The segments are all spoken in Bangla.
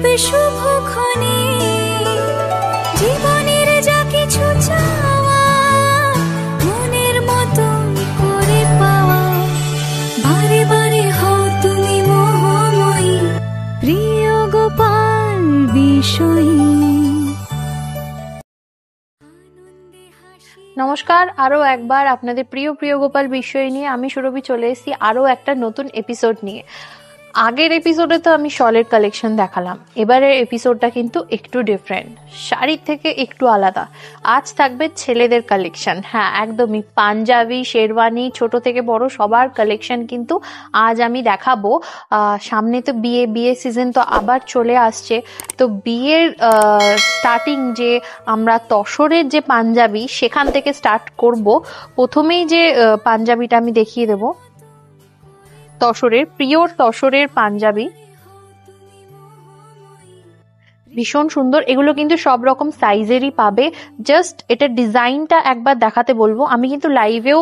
হবে শুভক্ষণে, জীবনের যা কিছু চাওয়া মনের মতো করে পাওয়া, বারে বারে হও তুমি মোহময়ী, প্রিয় গোপাল বিষয়ী। নমস্কার, আরো একবার আপনাদের প্রিয় প্রিয় গোপাল বিষয় নিয়ে আমি সুরভি চলে এসেছি আরো একটা নতুন এপিসোড নিয়ে। আগের এপিসোডে তো আমি শলের কালেকশন দেখালাম, এবারের এপিসোডটা কিন্তু একটু ডিফারেন্ট, শাড়ির থেকে একটু আলাদা। আজ থাকবে ছেলেদের কালেকশন। হ্যাঁ, একদমই পাঞ্জাবি, শেরওয়ানি, ছোট থেকে বড় সবার কালেকশন কিন্তু আজ আমি দেখাবো। সামনে তো বিয়ে সিজন তো আবার চলে আসছে, তো বিয়ের স্টার্টিং যে আমরা তসরের যে পাঞ্জাবি সেখান থেকে স্টার্ট করব। প্রথমেই যে পাঞ্জাবিটা আমি দেখিয়ে দেবো, তসরের পিওর তসরের পাঞ্জাবি, ভীষণ সুন্দর। এগুলো কিন্তু সব রকম সাইজেরই পাবে। জাস্ট এটা ডিজাইনটা একবার দেখাতে বলবো। আমি কিন্তু লাইভেও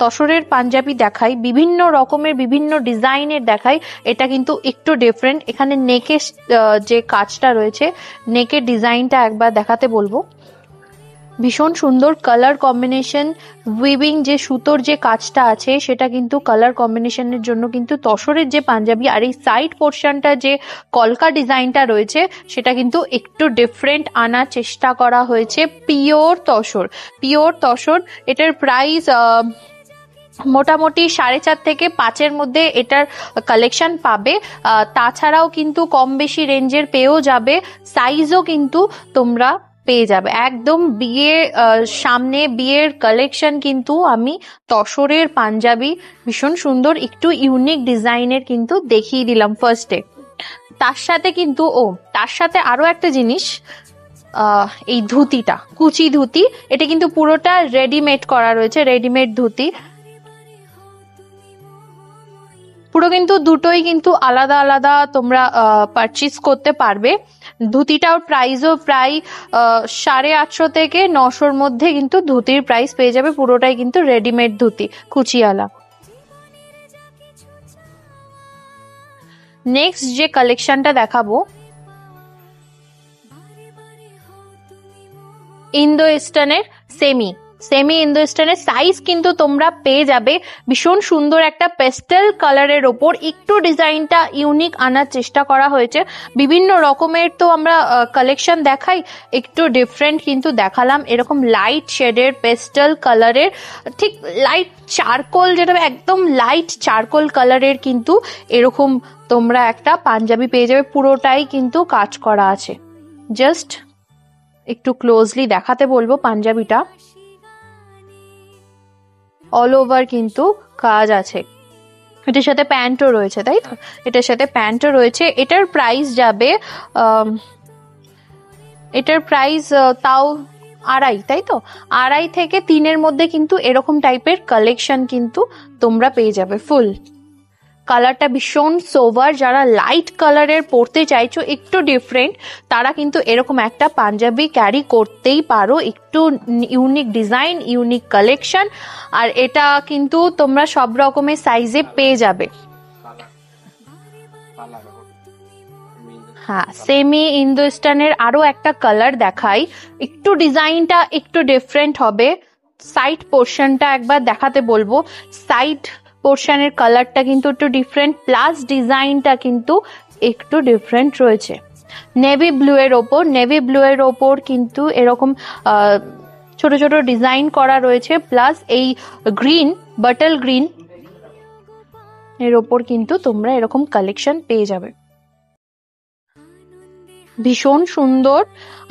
তসরের পাঞ্জাবি দেখাই, বিভিন্ন রকমের বিভিন্ন ডিজাইনের দেখাই। এটা কিন্তু একটু ডিফারেন্ট। এখানে নেকের যে কাজটা রয়েছে, নেকের ডিজাইনটা একবার দেখাতে বলবো। ভীষণ সুন্দর কালার কম্বিনেশন, উইভিং যে সুতোর যে কাজটা আছে সেটা কিন্তু কালার কম্বিনেশনের জন্য কিন্তু তসরের যে পাঞ্জাবি। আর এই সাইড পোর্শনটা যে কলকা ডিজাইনটা রয়েছে সেটা কিন্তু একটু ডিফারেন্ট আনার চেষ্টা করা হয়েছে। পিওর তসর। এটার প্রাইস মোটামুটি 4.5 থেকে 5-এর মধ্যে এটার কালেকশন পাবে। তাছাড়াও কিন্তু কম বেশি রেঞ্জের পেয়েও যাবে, সাইজও কিন্তু তোমরা পেয়ে যাবে। একদম সামনে বিয়ের কালেকশন কিন্তু আমি তসরের পাঞ্জাবি ভীষণ সুন্দর একটু ইউনিক ডিজাইনের কিন্তু দেখিয়ে দিলাম ফার্স্টে। তার সাথে আরো একটা জিনিস, এই ধুতিটা, কুচি ধুতি, এটা কিন্তু পুরোটা রেডিমেড করা রয়েছে, রেডিমেড ধুতি। পুরো কিন্তু দুটোই কিন্তু আলাদা আলাদা তোমরা পারচেজ করতে পারবে। ধুতিটার প্রাইসও প্রায় 850 থেকে 900-র মধ্যে কিন্তু ধুতির প্রাইস পেয়ে যাবে। পুরোটাই কিন্তু রেডিমেড ধুতি, কুচিওয়ালা। নেক্সট যে কালেকশনটা দেখাবো, ইন্দো ইস্টার্নের সেমি ইন্দো ইস্টার্নের সাইজ কিন্তু তোমরা পেয়ে যাবে। ভীষণ সুন্দর একটা পেস্টেল কালারের ওপর একটু ডিজাইনটা ইউনিক আনার চেষ্টা করা হয়েছে। বিভিন্ন রকমের তো আমরা কালেকশন দেখাই, একটু ডিফারেন্ট কিন্তু দেখালাম। এরকম লাইট শেডের পেস্টেল কালারের, ঠিক লাইট চারকোল, যেটা একদম লাইট চারকোল কালারের কিন্তু এরকম তোমরা একটা পাঞ্জাবি পেয়ে যাবে। পুরোটাই কিন্তু কাজ করা আছে। জাস্ট একটু ক্লোজলি দেখাতে বলবো পাঞ্জাবিটা। অল ওভার কিন্তু কাজ আছে। এটার সাথে প্যান্টও রয়েছে, তাই তো? এটার সাথে প্যান্টও রয়েছে। এটার প্রাইস যাবে, এটার প্রাইস তাও 2.5, তাই তো? 2.5 থেকে 3-এর মধ্যে কিন্তু এরকম টাইপের কালেকশন কিন্তু তোমরা পেয়ে যাবে। ফুল কালারটা ভীষণ সোভার। যারা লাইট কালারের পরতে চাইছো, একটু ডিফারেন্ট, তারা কিন্তু এরকম একটা পাঞ্জাবি ক্যারি করতেই পারো। একটু ইউনিক ডিজাইন, ইউনিক কালেকশন, আর এটা কিন্তু তোমরা সব রকমের সাইজে পেয়ে যাবে। হ্যাঁ, সেমি ইন্দোস্টানের আরো একটা কালার দেখাই। একটু ডিজাইনটা একটু ডিফারেন্ট হবে। সাইড পোর্শনটা একবার দেখাতে বলবো। সাইড পোর্শনের কালারটা কিন্তু একটু ডিফারেন্ট, প্লাস ডিজাইনটা কিন্তু একটু ডিফারেন্ট রয়েছে। নেভি ব্লু এর ওপর কিন্তু এরকম ছোট ছোট ডিজাইন করা রয়েছে, প্লাস এই গ্রিন, বাটল গ্রিন এর ওপর কিন্তু তোমরা এরকম কালেকশন পেয়ে যাবে। ভীষণ সুন্দর।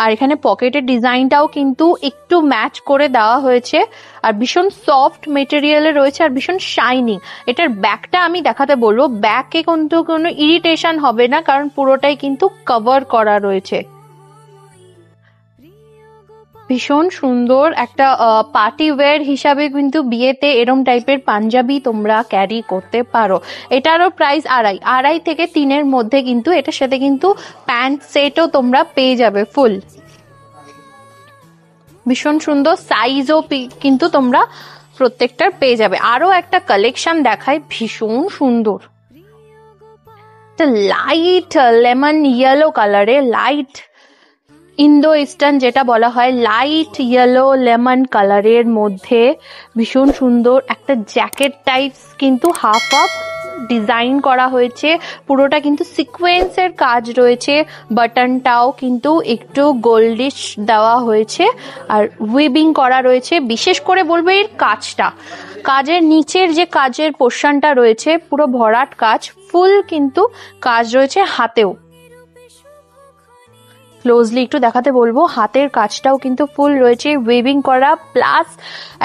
আর এখানে পকেটের ডিজাইনটাও কিন্তু একটু ম্যাচ করে দেওয়া হয়েছে, আর ভীষণ সফট মেটেরিয়ালে রয়েছে, আর ভীষণ শাইনিং। এটার ব্যাকটা আমি দেখাতে বলবো। ব্যাকে কিন্তু কোনো ইরিটেশন হবে না, কারণ পুরোটাই কিন্তু কভার করা রয়েছে। ভীষণ সুন্দর একটা পার্টি ওয়্যার হিসাবে কিন্তু বিয়েতে এরম টাইপের পাঞ্জাবি তোমরা ক্যারি করতে পারো। এটারও প্রাইস 2.5 থেকে 3-এর মধ্যে কিন্তু এটার সাথে কিন্তু প্যান্ট সেটও তোমরা পেয়ে যাবে ফুল। ভীষণ সুন্দর, সাইজও কিন্তু তোমরা প্রত্যেকটার পেয়ে যাবে। আরো একটা কালেকশন দেখায়, ভীষণ সুন্দর। একটা লাইট লেমন ইয়েলো কালারে, লাইট ইন্দো ইস্টার্ন যেটা বলা হয়, লাইট ইয়েলো লেমন কালারের মধ্যে ভীষণ সুন্দর একটা জ্যাকেট টাইপস কিন্তু হাফ হাফ ডিজাইন করা হয়েছে। পুরোটা কিন্তু সিকোয়েন্সের কাজ রয়েছে, বাটনটাও কিন্তু একটু গোল্ডিশ দেওয়া হয়েছে আর উইভিং করা রয়েছে। বিশেষ করে বলবো এর কাজটা, কাজের নিচের যে কাজের পোর্শনটা রয়েছে পুরো ভরাট কাজ, ফুল কিন্তু কাজ রয়েছে হাতেও। ক্লোজলি একটু দেখাতে বলবো, হাতের কাজটাও কিন্তু ফুল রয়েছে, উইভিং করা, প্লাস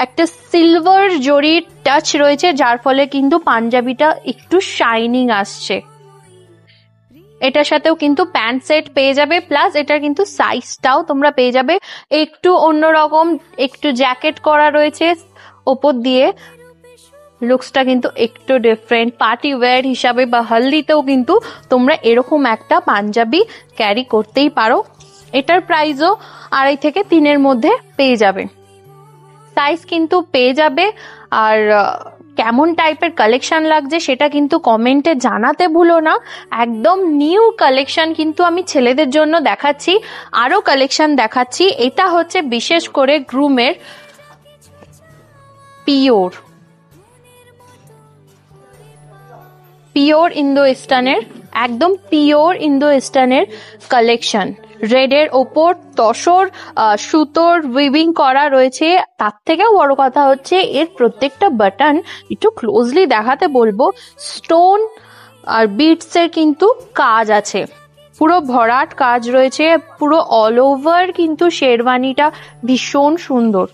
একটা সিলভার জরির টাচ রয়েছে, যার ফলে কিন্তু পাঞ্জাবিটা একটু শাইনিং আসছে। এটার সাথেও কিন্তু প্যান্ট সেট পেয়ে যাবে, প্লাস এটার কিন্তু সাইজটাও তোমরা পেয়ে যাবে একটু অন্যরকম, একটু জ্যাকেট করা রয়েছে ওপর দিয়ে, লুকসটা কিন্তু একটু ডিফারেন্ট। পার্টি ওয়্যার হিসাবে বা হলদিতেও কিন্তু তোমরা এরকম একটা পাঞ্জাবি ক্যারি করতেই পারো। এটার প্রাইসও 2.5 থেকে 3 মধ্যে পেয়ে যাবে, সাইজ কিন্তু পেয়ে যাবে। আর কেমন টাইপের কালেকশন লাগছে সেটা কিন্তু কমেন্টে জানাতে ভুলো না। একদম নিউ কালেকশন কিন্তু আমি ছেলেদের জন্য দেখাচ্ছি, আরো কালেকশন দেখাচ্ছি। এটা হচ্ছে বিশেষ করে গ্রুমের পিওর ইন্দো ইস্টার্নের, একদম পিওর ইন্দো ইস্টার্নের কালেকশন। রেডের ওপর তসর সুতোর উইভিং করা রয়েছে। তার থেকেও বড় কথা হচ্ছে এর প্রত্যেকটা বাটন একটু ক্লোজলি দেখাতে বলবো, স্টোন আর বিটসের কিন্তু কাজ আছে, পুরো ভরাট কাজ রয়েছে, পুরো অল ওভার কিন্তু শেরওয়ানিটা ভীষণ সুন্দর।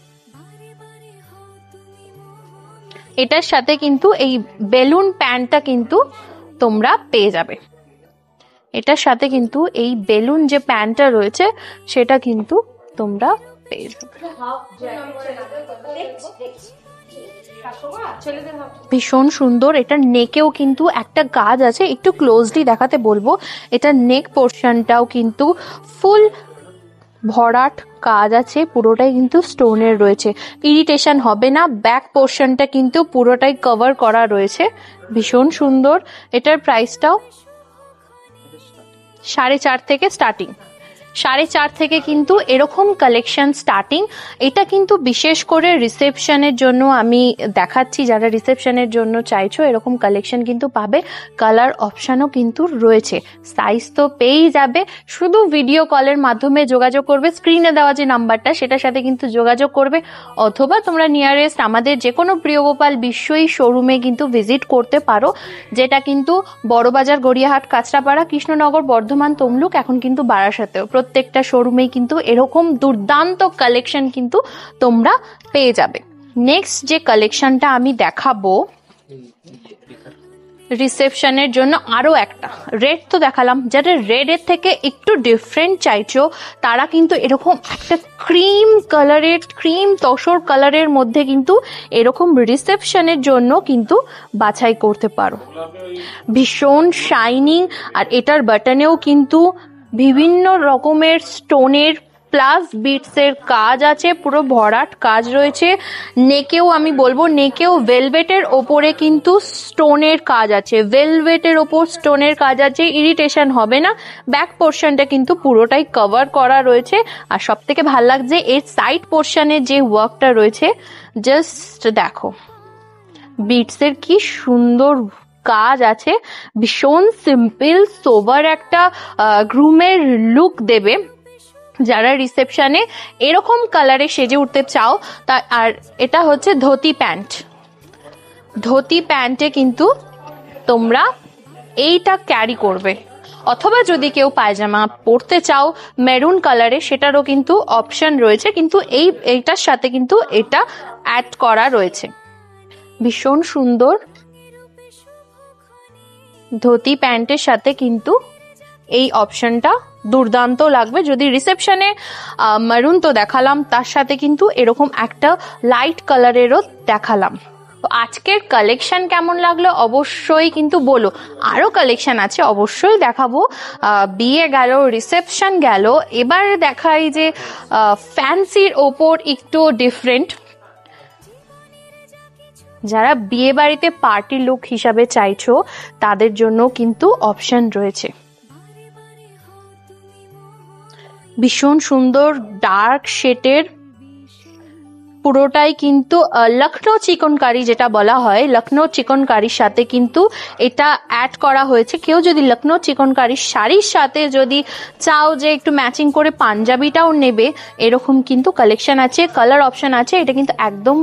এটার সাথে কিন্তু এই বেলুন প্যান্টটা কিন্তু তোমরা পেয়ে যাবে, এটার সাথে কিন্তু এই বেলুন যে প্যান্টটা রয়েছে সেটা কিন্তু তোমরা পেয়ে যাবে। ভীষণ সুন্দর। এটার নেকেও কিন্তু একটা কাজ আছে, একটু ক্লোজলি দেখাতে বলবো। এটার নেক পোর্শনটাও কিন্তু ফুল ভরাট কাজ আছে, পুরোটাই কিন্তু স্টোনের রয়েছে, ইরিটেশন হবে না। ব্যাক পোর্শনটা কিন্তু পুরোটাই কভার করা রয়েছে, ভীষণ সুন্দর। এটার প্রাইসটাও 4.5 থেকে স্টার্টিং, 4.5 থেকে কিন্তু এরকম কালেকশন স্টার্টিং। এটা কিন্তু বিশেষ করে রিসেপশনের জন্য আমি দেখাচ্ছি, যারা রিসেপশনের জন্য চাইছো এরকম কালেকশন কিন্তু পাবে। কালার অপশানও কিন্তু রয়েছে, সাইজ তো পেয়েই যাবে। শুধু ভিডিও কলের মাধ্যমে যোগাযোগ করবে, স্ক্রিনে দেওয়া যে নাম্বারটা সেটার সাথে কিন্তু যোগাযোগ করবে, অথবা তোমরা নিয়ারেস্ট আমাদের যে কোনো প্রিয়গোপাল বিশ্বই শোরুমে কিন্তু ভিজিট করতে পারো, যেটা কিন্তু বড়বাজার, গড়িয়াহাট, কাঁচরাপাড়া, কৃষ্ণনগর, বর্ধমান, তমলুক, এখন কিন্তু বারাসাতেও। প্রত্যেকটা শোরুমেই কিন্তু এরকম দুর্দান্ত কালেকশন কিন্তু তোমরা পেয়ে যাবে। নেক্সট যে কালেকশনটা আমি দেখাবো রিসেপশনের জন্য, আরো একটা রেড তো দেখালাম, যারা রেডের থেকে একটু ডিফারেন্ট চাইছো তারা কিন্তু এরকম একটা ক্রিম কালারের, ক্রিম তসর কালারের মধ্যে কিন্তু এরকম রিসেপশনের জন্য কিন্তু বাছাই করতে পারো। ভীষণ শাইনিং, আর এটার বাটনেও কিন্তু বিভিন্ন রকমের স্টোনের প্লাস বিটসের কাজ আছে, পুরো ভরাট কাজ রয়েছে। নেকেও আমি বলবো, নেকেও ভেলভেটের ওপরে কিন্তু স্টোনের কাজ আছে, ভেলভেটের ওপর স্টোনের কাজ আছে, ইরিটেশন হবে না। ব্যাক পোর্শনটা কিন্তু পুরোটাই কভার করা রয়েছে। আর সব থেকে ভালো লাগছে এর সাইড পোর্শনের যে ওয়ার্কটা রয়েছে, জাস্ট দেখো বিটসের কি সুন্দর কাজ আছে, ভীষণ সিম্পল সোবার একটা গ্রুমের লুক দেবে যারা রিসেপশনে এরকম কালারে সেজে উঠতে চাও। আর এটা হচ্ছে ধুতি প্যান্ট, ধুতি প্যান্টে কিন্তু তোমরা এইটা ক্যারি করবে, অথবা যদি কেউ পায়জামা পরতে চাও মেরুন কালারে সেটারও কিন্তু অপশন রয়েছে, কিন্তু এইটার সাথে কিন্তু এটা অ্যাড করা রয়েছে। ভীষণ সুন্দর ধুতি প্যান্টের সাথে কিন্তু এই অপশনটা দুর্দান্ত লাগবে। যদি রিসেপশনে মারুন তো দেখালাম, তার সাথে কিন্তু এরকম একটা লাইট কালারেরও দেখালাম। তো আজকের কালেকশন কেমন লাগলো অবশ্যই কিন্তু বলো, আরো কালেকশন আছে অবশ্যই দেখাবো। বিয়ে গেল, রিসেপশন গেল, এবার দেখাই যে ফ্যান্সির ওপর একটু ডিফারেন্ট। যারা বিয়ে বাড়িতে পার্টি লুক হিসাবে চাইছো তাদের জন্য কিন্তু অপশন রয়েছে। ভীষণ সুন্দর ডার্ক শেডের, পুরোটাই কিন্তু লখনৌ চিকনকারি যেটা বলা হয়, লখনৌ চিকনকারির সাথে কিন্তু এটা অ্যাড করা হয়েছে। কেউ যদি লখনৌ চিকনকারির শাড়ির সাথে যদি চাও যে একটু ম্যাচিং করে পাঞ্জাবিটাও নেবে, এরকম কিন্তু কালেকশন আছে, কালার অপশন আছে। এটা কিন্তু একদম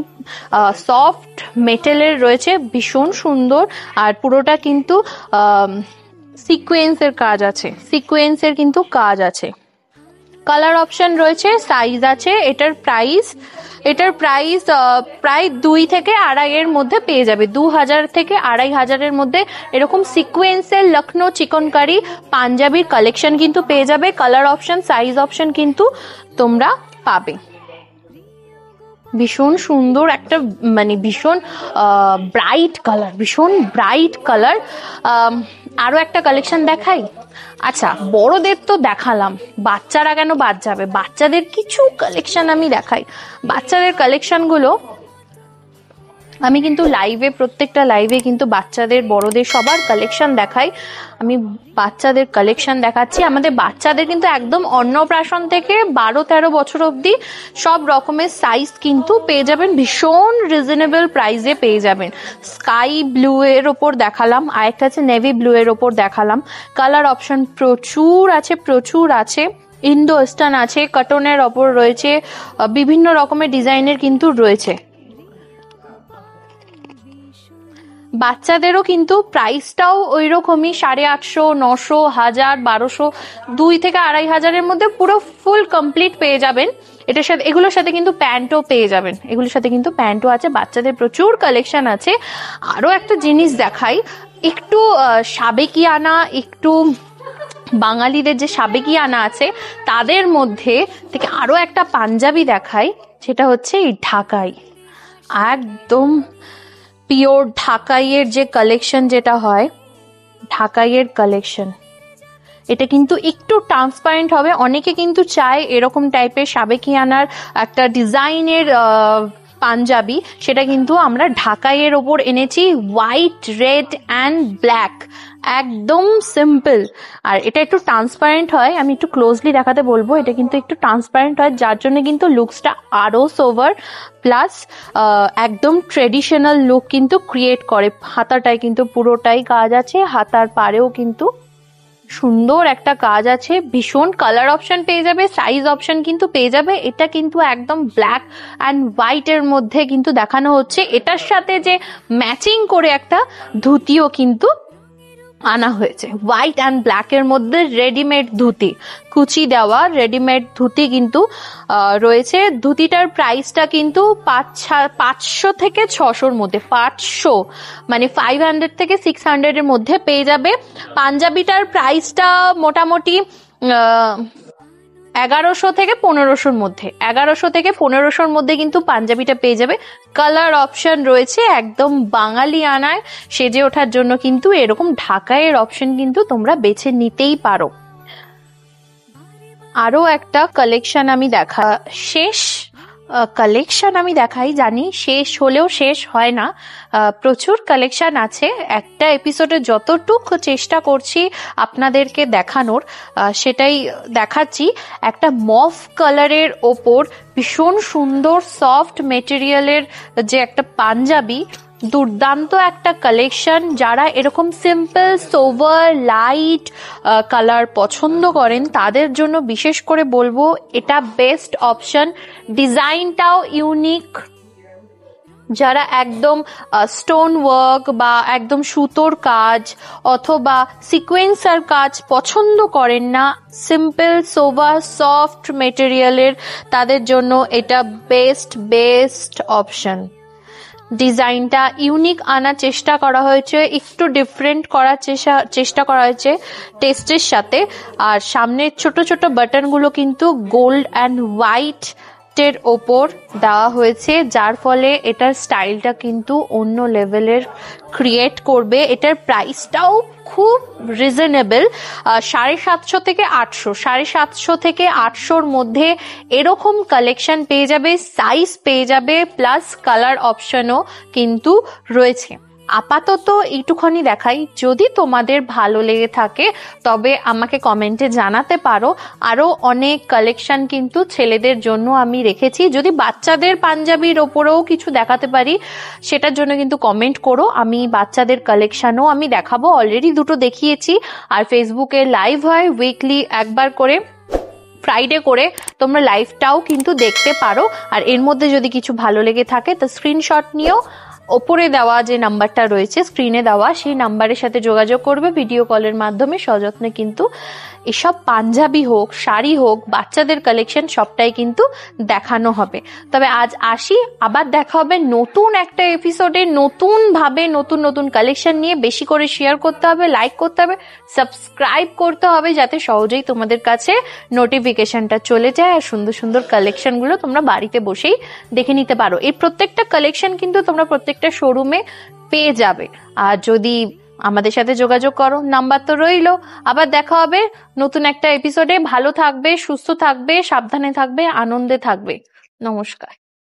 সফট মেটেলের রয়েছে, ভীষণ সুন্দর। আর পুরোটা কিন্তু সিকোয়েন্সের কাজ আছে, সিকোয়েন্সের কিন্তু কাজ আছে। কালার অপশন রয়েছে, সাইজ আছে। এটার প্রাইস প্রায় 2 থেকে 2.5 এর মধ্যে পেয়ে যাবে, 2000 থেকে 2500 মধ্যে এরকম সিকোয়েন্সের লখনৌ চিকনকারি পাঞ্জাবির কালেকশন কিন্তু পেয়ে যাবে। কালার অপশন, সাইজ অপশন কিন্তু তোমরা পাবে। ভীষণ সুন্দর একটা, মানে ভীষণ ব্রাইট কালার, ভীষণ ব্রাইট কালার। আরো একটা কালেকশন দেখাই। আচ্ছা, বড়দের তো দেখালাম, বাচ্চারা কেন বাদ যাবে? বাচ্চাদের কিছু কালেকশন আমি দেখাই। বাচ্চাদের কালেকশনগুলো আমি কিন্তু লাইভে, প্রত্যেকটা লাইভে কিন্তু বাচ্চাদের বড়দের সবার কালেকশন দেখাই। আমি বাচ্চাদের কালেকশন দেখাচ্ছি। আমাদের বাচ্চাদের কিন্তু একদম অন্নপ্রাশন থেকে 12-13 বছর অবধি সব রকমের সাইজ কিন্তু পেয়ে যাবেন, ভীষণ রিজনেবল প্রাইসে পেয়ে যাবেন। স্কাই ব্লু এর ওপর দেখালাম, আরেকটা আছে নেভি ব্লু এর ওপর দেখালাম। কালার অপশন প্রচুর আছে, প্রচুর আছে। ইন্দো ওয়েস্টার্ন আছে, কটনের ওপর রয়েছে, বিভিন্ন রকমের ডিজাইনের কিন্তু রয়েছে। বাচ্চাদেরও কিন্তু প্রাইসটাও ওই রকমই, 850, 900, 1000, 1200, 2 থেকে 2500 মধ্যে পুরো ফুল কমপ্লিট পেয়ে যাবেন। এটার সাথে, এগুলোর সাথে কিন্তু প্যান্টও পেয়ে যাবেন, এগুলোর সাথে কিন্তু প্যান্টও আছে। বাচ্চাদের প্রচুর কালেকশন আছে। আরো একটা জিনিস দেখাই, একটু সাবেকিয়ানা, একটু বাঙালিদের যে সাবেকিয়ানা আছে তাদের মধ্যে থেকে আরো একটা পাঞ্জাবি দেখাই, সেটা হচ্ছে এই ঢাকাই। একদম পিওর ঢাকাইয়ের যে কালেকশন যেটা হয়, ঢাকাইয়ের কালেকশন, এটা কিন্তু একটু ট্রান্সপারেন্ট হবে। অনেকে কিন্তু চায় এরকম টাইপের সাবেকিয়ানার একটা ডিজাইনের পাঞ্জাবি, সেটা কিন্তু আমরা ঢাকাইয়ের ওপর এনেছি। হোয়াইট, রেড অ্যান্ড ব্ল্যাক, একদম সিম্পল। আর এটা একটু ট্রান্সপারেন্ট হয়, আমি একটু ক্লোজলি দেখাতে বলবো। এটা কিন্তু একটু ট্রান্সপারেন্ট হয়, যার জন্য কিন্তু লুকসটা আরো সোভার, প্লাস একদম ট্রেডিশনাল লুক কিন্তু ক্রিয়েট করে। হাতাটায় কিন্তু পুরোটাই কাজ আছে, হাতার পাড়েও কিন্তু সুন্দর একটা কাজ আছে। ভীষণ কালার অপশন পেয়ে যাবে, সাইজ অপশন কিন্তু পেয়ে যাবে। এটা কিন্তু একদম ব্ল্যাক অ্যান্ড হোয়াইট এর মধ্যে কিন্তু দেখানো হচ্ছে। এটার সাথে যে ম্যাচিং করে একটা ধুতিও কিন্তু আনা হয়েছে, হোয়াইট অ্যান্ড ব্ল্যাক এর মধ্যে রেডিমেড ধুতি, কুচি দেওয়া রেডিমেড ধুতি কিন্তু রয়েছে। ধুতিটার প্রাইসটা কিন্তু 500 থেকে 600 মধ্যে, 500 মানে 500 থেকে 600 এর মধ্যে পেয়ে যাবে। পাঞ্জাবিটার প্রাইসটা মোটামুটি 1100 থেকে 1500 মধ্যে, 1100 থেকে 1500 মধ্যে কিন্তু পাঞ্জাবিটা পেয়ে যাবে। কালার অপশন রয়েছে, একদম বাঙালি আনায় সেজে ওঠার জন্য কিন্তু এরকম ঢাকাইয়ের অপশন কিন্তু তোমরা বেছে নিতেই পারো। আরো একটা কালেকশন আমি দেখাই, জানি শেষ হলেও শেষ হয় না, প্রচুর কালেকশন আছে। একটা এপিসোডে যতটুকু চেষ্টা করছি আপনাদেরকে দেখানোর, সেটাই দেখাচ্ছি। একটা মফ কালারের ওপর ভীষণ সুন্দর সফট মেটেরিয়ালের যে একটা পাঞ্জাবি, দুর্দান্ত একটা কালেকশন। যারা এরকম সিম্পল সোভার লাইট কালার পছন্দ করেন তাদের জন্য বিশেষ করে বলবো এটা বেস্ট অপশন। ডিজাইনটাও ইউনিক। যারা একদম স্টোন ওয়ার্ক বা একদম সুতোর কাজ অথবা সিকোয়েন্সার কাজ পছন্দ করেন না, সিম্পল সোভার সফট মেটেরিয়ালের, তাদের জন্য এটা বেস্ট অপশন। ডিজাইনটা ইউনিক আনার চেষ্টা করা হয়েছে, একটু ডিফারেন্ট করার চেষ্টা করা হয়েছে টেস্টের সাথে। আর সামনের ছোট ছোট বাটনগুলো কিন্তু গোল্ড অ্যান্ড হোয়াইট এর ওপর দেওয়া হয়েছে, যার ফলে এটার স্টাইলটা কিন্তু অন্য লেভেলের ক্রিয়েট করবে। এটার প্রাইসটাও খুব রিজনেবল, 750 থেকে 800, 750 থেকে 800-র মধ্যে এরকম কালেকশন পেয়ে যাবে, সাইজ পেয়ে যাবে, প্লাস কালার অপশনও কিন্তু রয়েছে। আপাতত এইটুখানি দেখাই, যদি তোমাদের ভালো লেগে থাকে তবে আমাকে কমেন্টে জানাতে পারো। আরো অনেক কালেকশন কিন্তু ছেলেদের জন্য আমি রেখেছি, যদি বাচ্চাদের পাঞ্জাবির ওপরেও কিছু দেখাতে পারি সেটার জন্য কিন্তু কমেন্ট করো, আমি বাচ্চাদের কালেকশনও আমি দেখাবো। অলরেডি দুটো দেখিয়েছি, আর ফেসবুকে লাইভ হয় উইকলি একবার করে, ফ্রাইডে করে, তোমরা লাইভটাও কিন্তু দেখতে পারো। আর এর মধ্যে যদি কিছু ভালো লেগে থাকে তো স্ক্রিনশট নিয়েও ওপরে দেওয়া যে নাম্বারটা রয়েছে স্ক্রিনে দেওয়া, সেই নাম্বারের সাথে যোগাযোগ করবে, ভিডিও কলের মাধ্যমে সযত্নে কিন্তু এসব পাঞ্জাবি হোক, শাড়ি হোক, বাচ্চাদের কালেকশন সবটাই কিন্তু দেখানো হবে। তবে আজ আসি, আবার দেখা হবে নতুন একটা এপিসোডে, নতুন ভাবে নতুন নতুন কালেকশন নিয়ে। বেশি করে শেয়ার করতে হবে, লাইক করতে হবে, সাবস্ক্রাইব করতে হবে, যাতে সহজেই তোমাদের কাছে নোটিফিকেশনটা চলে যায় আর সুন্দর সুন্দর কালেকশনগুলো তোমরা বাড়িতে বসেই দেখে নিতে পারো। এই প্রত্যেকটা কালেকশন কিন্তু তোমরা প্রত্যেকটা শোরুমে পেয়ে যাবে। আর যদি আমাদের সাথে যোগাযোগ করো, নাম্বার তো রইলো। আবার দেখা হবে নতুন একটা এপিসোডে। ভালো থাকবে, সুস্থ থাকবে, সাবধানে থাকবে, আনন্দে থাকবে। নমস্কার।